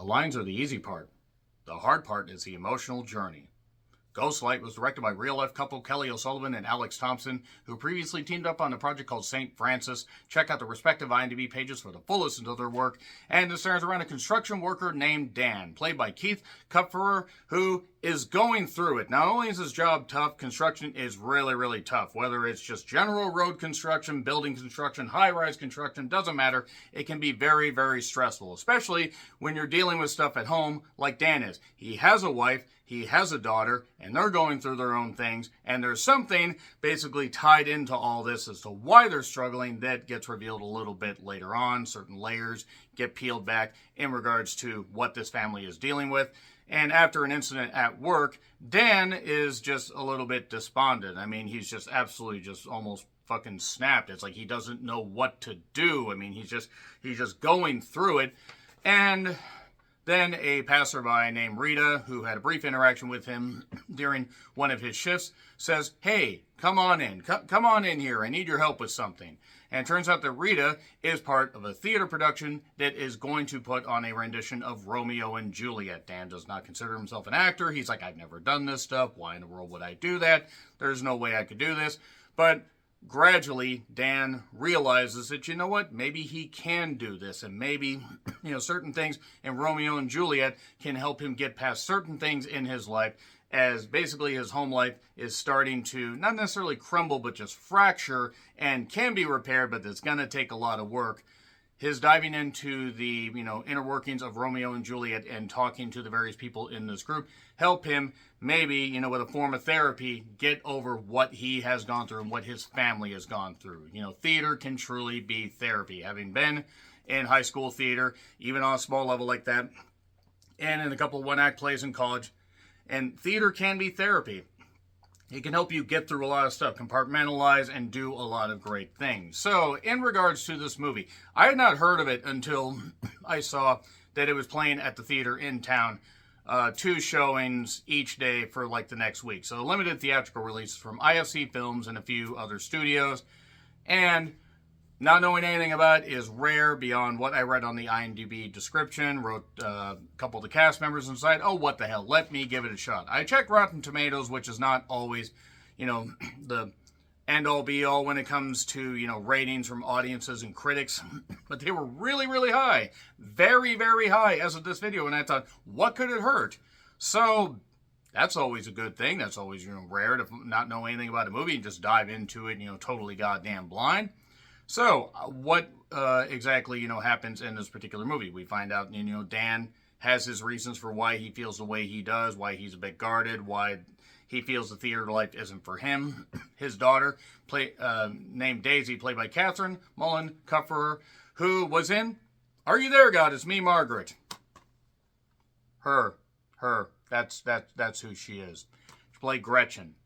The lines are the easy part. The hard part is the emotional journey. Ghostlight was directed by real-life couple Kelly O'Sullivan and Alex Thompson, who previously teamed up on a project called St. Francis. Check out the respective IMDb pages for the full list of their work. And it stars around a construction worker named Dan, played by Keith Kupferer, who is going through it. Not only is his job tough, construction is really, really tough. Whether it's just general road construction, building construction, high-rise construction, doesn't matter. It can be very, very stressful, especially when you're dealing with stuff at home like Dan is. He has a wife, he has a daughter, and they're going through their own things, and there's something basically tied into all this as to why they're struggling that gets revealed a little bit later on. Certain layers get peeled back in regards to what this family is dealing with. And after an incident at work, Dan is just a little bit despondent. I mean, he's just absolutely just almost fucking snapped. It's like he doesn't know what to do. I mean, he's just going through it. And then a passerby named Rita, who had a brief interaction with him during one of his shifts, says, "Hey, come on in. Come on in here. I need your help with something." And it turns out that Rita is part of a theater production that is going to put on a rendition of Romeo and Juliet. Dan does not consider himself an actor. He's like, "I've never done this stuff. Why in the world would I do that? There's no way I could do this." But gradually, Dan realizes that, you know what, maybe he can do this, and maybe, certain things in Romeo and Juliet can help him get past certain things in his life, as basically his home life is starting to not necessarily crumble, but just fracture, and can be repaired, but it's going to take a lot of work. His diving into the, inner workings of Romeo and Juliet and talking to the various people in this group help him maybe, with a form of therapy, get over what he has gone through and what his family has gone through. Theater can truly be therapy. Having been in high school theater, even on a small level like that, and in a couple of one-act plays in college, and theater can be therapy. It can help you get through a lot of stuff, compartmentalize, and do a lot of great things. So, in regards to this movie, I had not heard of it until I saw that it was playing at the theater in town. 2 showings each day for like the next week. So, limited theatrical releases from IFC Films and a few other studios. And not knowing anything about it is rare beyond what I read on the IMDb description. Wrote a couple of the cast members inside. Oh, what the hell? Let me give it a shot. I checked Rotten Tomatoes, which is not always, the end-all be-all when it comes to, ratings from audiences and critics. But they were really, really high. Very, very high as of this video. And I thought, what could it hurt? So that's always a good thing. That's always, rare to not know anything about a movie and just dive into it, totally goddamn blind. So, what exactly, happens in this particular movie? We find out, Dan has his reasons for why he feels the way he does, why he's a bit guarded, why he feels the theater life isn't for him. His daughter, named Daisy, played by Catherine Mullen Kupferer, who was in Are You There, God? It's Me, Margaret. Her. That's who she is. She played Gretchen.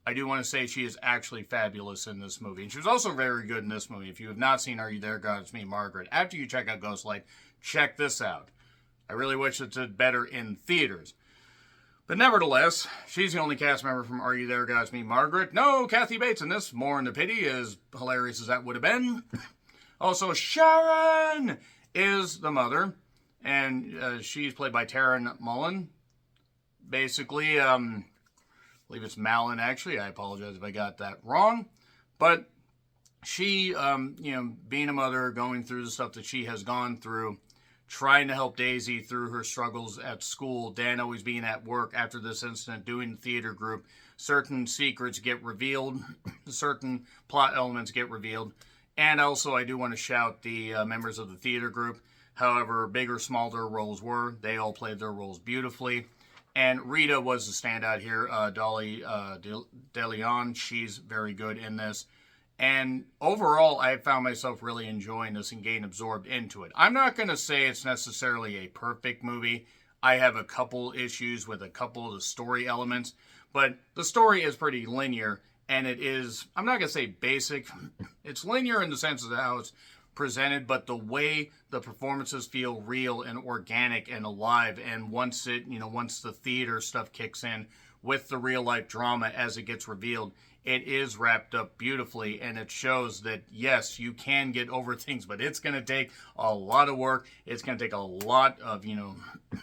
I do want to say she is actually fabulous in this movie. And she was also very good in this movie. If you have not seen Are You There, God? It's Me, Margaret, after you check out Ghostlight, check this out. I really wish it did better in theaters. But nevertheless, she's the only cast member from Are You There, God? It's Me, Margaret. No Kathy Bates in this. More in the pity, as hilarious as that would have been. Also, Sharon is the mother. And she's played by Taryn Mullen. Basically, I believe it's Malin, actually. I apologize if I got that wrong. But she, being a mother, going through the stuff that she has gone through, trying to help Daisy through her struggles at school, Dan always being at work after this incident, doing the theater group, certain secrets get revealed, certain plot elements get revealed. And also, I do want to shout the members of the theater group. However big or small their roles were, they all played their roles beautifully. And Rita was the standout here, Dolly DeLeon. She's very good in this. And overall, I found myself really enjoying this and getting absorbed into it. I'm not going to say it's necessarily a perfect movie. I have a couple issues with a couple of the story elements. But the story is pretty linear. And it is, I'm not going to say basic. It's linear in the sense of how it's presented, but the way the performances feel real and organic and alive, and once the theater stuff kicks in with the real life drama as it gets revealed, it is wrapped up beautifully, and it shows that, yes, you can get over things, but it's going to take a lot of work. It's going to take a lot of,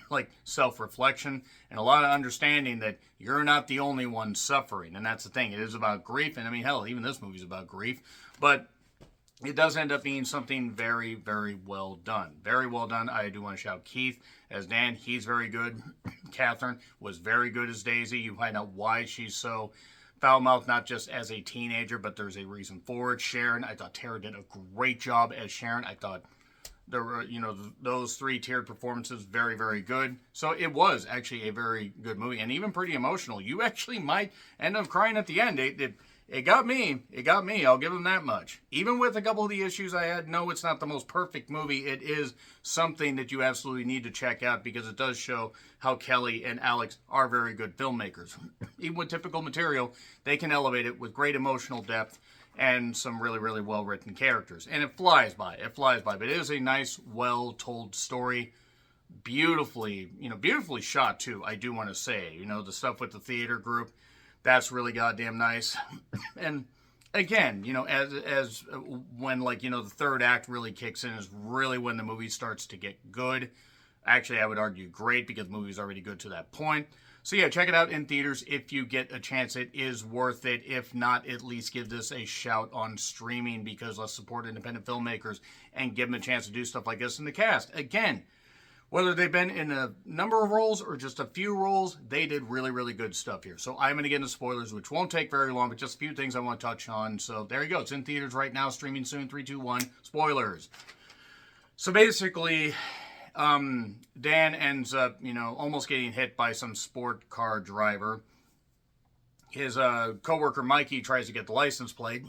like self-reflection and a lot of understanding that you're not the only one suffering. And that's the thing. It is about grief. And I mean, hell, even this movie's about grief. But it does end up being something very, very well done. Very well done. I do want to shout Keith as Dan. He's very good. Catherine was very good as Daisy. You find out why she's so foul-mouthed, not just as a teenager, but there's a reason for it. Sharon, I thought Tara did a great job as Sharon. I thought there were, those three-tiered performances, very, very good. So it was actually a very good movie, and even pretty emotional. You actually might end up crying at the end. It got me. It got me. I'll give them that much. Even with a couple of the issues I had, no, it's not the most perfect movie. It is something that you absolutely need to check out because it does show how Kelly and Alex are very good filmmakers. Even with typical material, they can elevate it with great emotional depth and some really, really well-written characters. And it flies by. It flies by. But it is a nice, well-told story. Beautifully, beautifully shot, too, I do want to say. The stuff with the theater group, that's really goddamn nice. And again, as when, the third act really kicks in is really when the movie starts to get good. Actually, I would argue great because the movie's already good to that point. So yeah, check it out in theaters if you get a chance. It is worth it. If not, at least give this a shout on streaming because let's support independent filmmakers and give them a chance to do stuff like this in the cast. Again, whether they've been in a number of roles or just a few roles, they did really, really good stuff here. So I'm going to get into spoilers, which won't take very long, but just a few things I want to touch on. So there you go. It's in theaters right now, streaming soon. 3, 2, 1. Spoilers. So basically, Dan ends up, almost getting hit by some sport car driver. His coworker Mikey tries to get the license plate,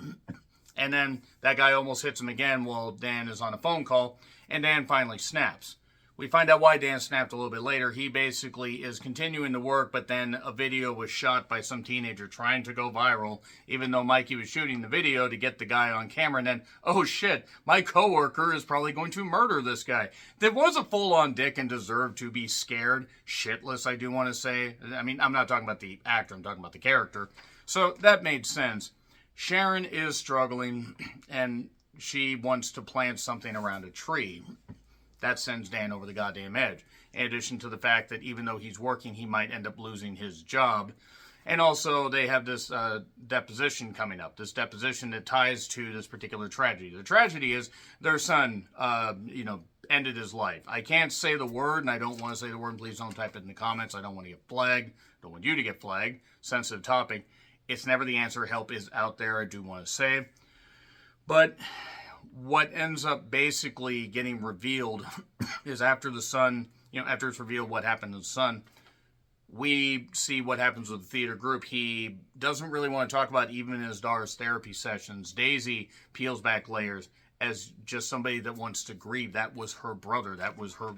and then that guy almost hits him again while Dan is on a phone call, and Dan finally snaps. We find out why Dan snapped a little bit later. He basically is continuing to work, but then a video was shot by some teenager trying to go viral, even though Mikey was shooting the video to get the guy on camera. And then, oh shit, my coworker is probably going to murder this guy. That was a full-on dick and deserved to be scared shitless, I do want to say. I mean, I'm not talking about the actor, I'm talking about the character. So that made sense. Sharon is struggling, and she wants to plant something around a tree. That sends Dan over the goddamn edge. In addition to the fact that even though he's working, he might end up losing his job. And also, they have this deposition coming up. This deposition that ties to this particular tragedy. The tragedy is their son, ended his life. I can't say the word, and I don't want to say the word. Please don't type it in the comments. I don't want to get flagged. Don't want you to get flagged. Sensitive topic. It's never the answer. Help is out there, I do want to say. But what ends up basically getting revealed is after the son, after it's revealed what happened to the son, we see what happens with the theater group. He doesn't really want to talk about even in his daughter's therapy sessions. Daisy peels back layers as just somebody that wants to grieve. That was her brother. That was her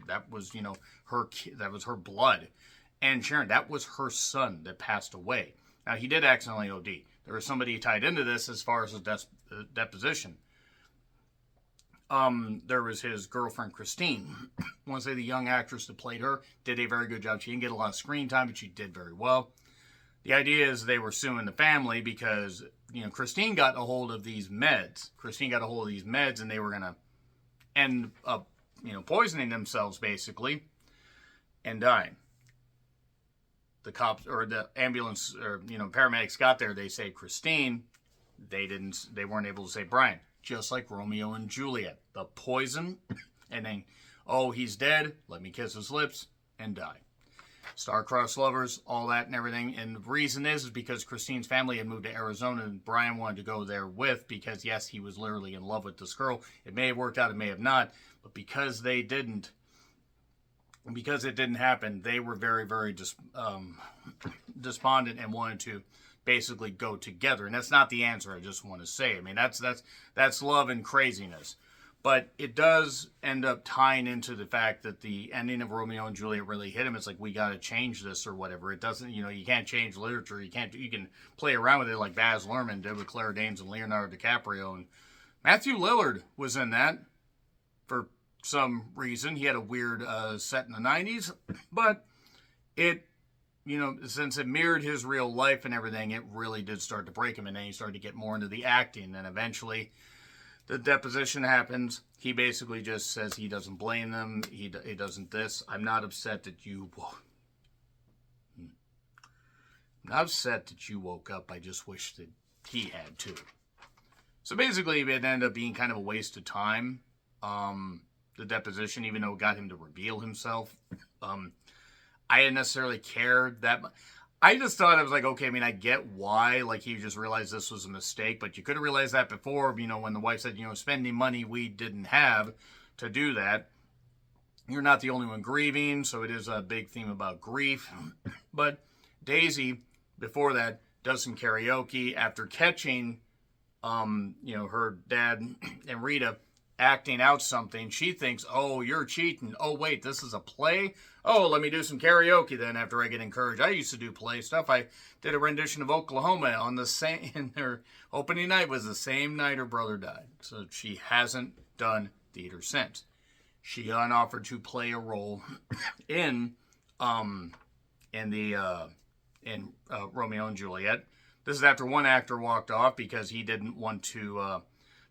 blood. And Sharon, that was her son that passed away. Now, he did accidentally OD. There was somebody tied into this as far as his deposition. There was his girlfriend, Christine. I want to say the young actress that played her did a very good job. She didn't get a lot of screen time, but she did very well. The idea is they were suing the family because, Christine got a hold of these meds. And they were going to end up, poisoning themselves, basically, and dying. The cops, or the ambulance, or, paramedics got there. They saved Christine. They weren't able to save Brian. Just like Romeo and Juliet. The poison, and then, oh, he's dead, let me kiss his lips, and die. Star-crossed lovers, all that and everything. And the reason is because Christine's family had moved to Arizona, and Brian wanted to go there with, because, yes, he was literally in love with this girl. It may have worked out, it may have not, but because it didn't happen, they were very, very despondent and wanted to basically go together. And that's not the answer, I just want to say. I mean, that's love and craziness. But it does end up tying into the fact that the ending of Romeo and Juliet really hit him. It's like, we got to change this or whatever. It doesn't, you can't change literature. You can play around with it like Baz Luhrmann did with Claire Danes and Leonardo DiCaprio. And Matthew Lillard was in that for some reason. He had a weird set in the 90s, but it since it mirrored his real life and everything, it really did start to break him. And then he started to get more into the acting. And eventually, the deposition happens. He basically just says he doesn't blame them. He doesn't this. I'm not upset that you... I'm not upset that you woke up. I just wish that he had too. So basically, it ended up being kind of a waste of time. The deposition, even though it got him to reveal himself. I didn't necessarily care that much. I just thought, I was like, okay, I mean, I get why. Like, he just realized this was a mistake. But you could have realized that before, when the wife said, spending money we didn't have to do that. You're not the only one grieving. So it is a big theme about grief. But Daisy, before that, does some karaoke after catching, her dad and Rita acting out something. She thinks, oh, you're cheating. Oh, wait, this is a play? Oh, let me do some karaoke then after I get encouraged. I used to do play stuff. I did a rendition of Oklahoma on the same, and their opening night was the same night her brother died. So she hasn't done theater since. She got offered to play a role in Romeo and Juliet. This is after one actor walked off because he didn't want to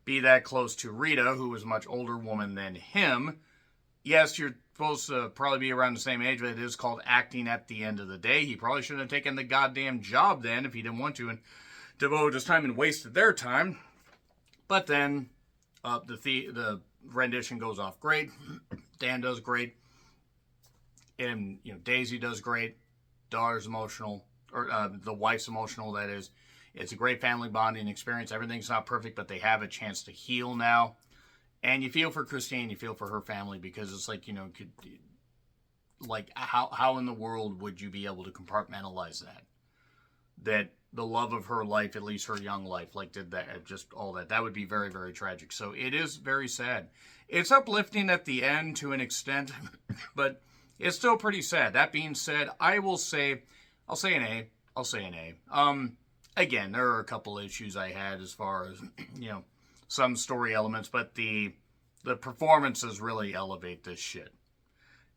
be that close to Rita, who was a much older woman than him. Yes, you're supposed to probably be around the same age, but it is called acting at the end of the day. He probably shouldn't have taken the goddamn job then if he didn't want to and devoted his time and wasted their time. But then the rendition goes off great. Dan does great. And, Daisy does great. Daughter's emotional, or the wife's emotional, that is. It's a great family bonding experience. Everything's not perfect, but they have a chance to heal now. And you feel for Christine, you feel for her family, because it's like, how in the world would you be able to compartmentalize that? That the love of her life, at least her young life, did that, just all that. That would be very, very tragic. So it is very sad. It's uplifting at the end to an extent, but it's still pretty sad. That being said, I'll say an A. I'll say an A. Again, there are a couple issues I had as far as, some story elements, but the performances really elevate this shit.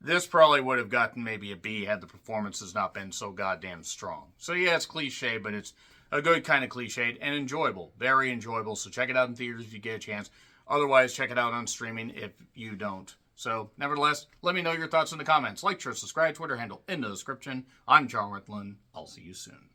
This probably would have gotten maybe a B had the performances not been so goddamn strong. So yeah, it's cliche, but it's a good kind of cliche and enjoyable. Very enjoyable. So check it out in theaters if you get a chance. Otherwise, check it out on streaming if you don't. So, nevertheless, let me know your thoughts in the comments. Like, share, subscribe, Twitter handle in the description. I'm John Ritlin. I'll see you soon.